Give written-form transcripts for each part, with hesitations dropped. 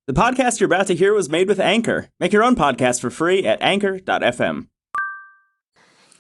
The podcast you're about to hear was made with Anchor. Make your own podcast for free at anchor.fm.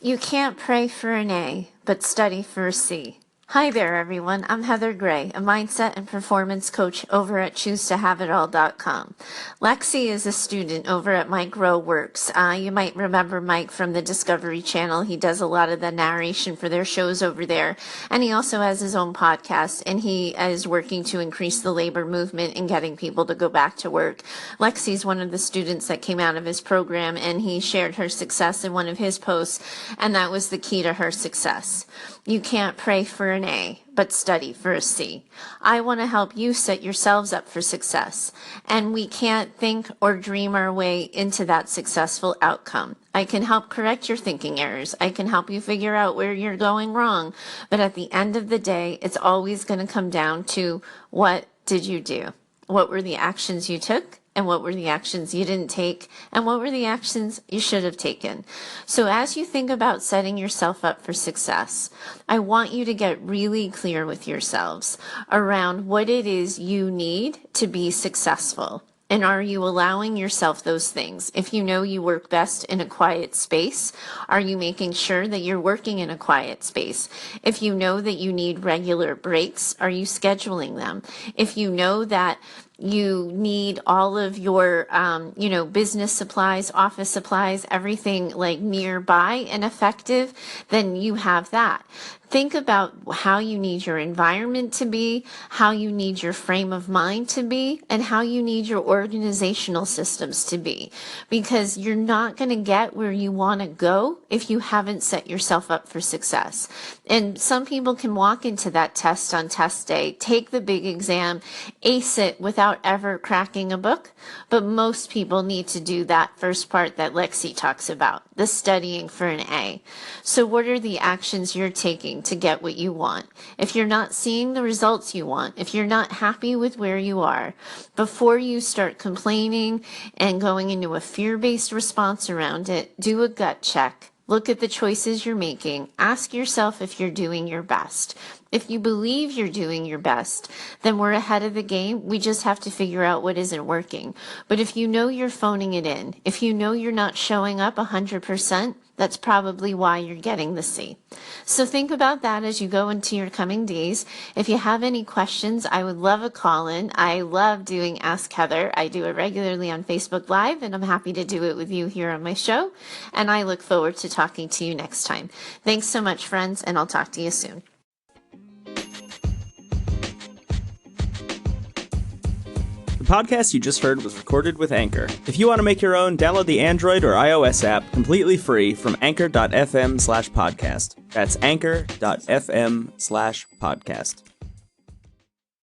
You can't pray for an A, but study for a C. Hi there, everyone. I'm Heather Gray, a mindset and performance coach over at ChooseToHaveItAll.com. Lexi is a student over at Mike Rowe Works. You might remember Mike from the Discovery Channel. He does a lot of the narration for their shows over there, and he also has his own podcast, and he is working to increase the labor movement and getting people to go back to work. Lexi's one of the students that came out of his program, and he shared her success in one of his posts, and that was the key to her success. You can't pray for an A, but study for a C. I want to help you set yourselves up for success, and we can't think or dream our way into that successful outcome. I can help correct your thinking errors. I can help you figure out where you're going wrong, but at the end of the day, it's always going to come down to what did you do? What were the actions you took? And what were the actions you didn't take, and what were the actions you should have taken. So as you think about setting yourself up for success, I want you to get really clear with yourselves around what it is you need to be successful. And are you allowing yourself those things? If you know you work best in a quiet space, are you making sure that you're working in a quiet space? If you know that you need regular breaks, are you scheduling them? If you know that you need all of your, business supplies, office supplies, everything like nearby and effective, then you have that. Think about how you need your environment to be, how you need your frame of mind to be, and how you need your organizational systems to be. Because you're not going to get where you want to go if you haven't set yourself up for success. And some people can walk into that test on test day, take the big exam, ace it without ever cracking a book. But most people need to do that first part that Lexi talks about, the studying for an A. So what are the actions you're taking to get what you want? If you're not seeing the results you want, if you're not happy with where you are, before you start complaining and going into a fear-based response around it, do a gut check. Look at the choices you're making. Ask yourself if you're doing your best. If you believe you're doing your best, then we're ahead of the game. We just have to figure out what isn't working. But if you know you're phoning it in, if you know you're not showing up 100%, that's probably why you're getting the C. So think about that as you go into your coming days. If you have any questions, I would love a call in. I love doing Ask Heather. I do it regularly on Facebook Live, and I'm happy to do it with you here on my show. And I look forward to talking to you next time. Thanks so much, friends, and I'll talk to you soon. The podcast you just heard was recorded with Anchor. If you want to make your own, download the Android or iOS app completely free from anchor.fm/podcast. That's anchor.fm/podcast.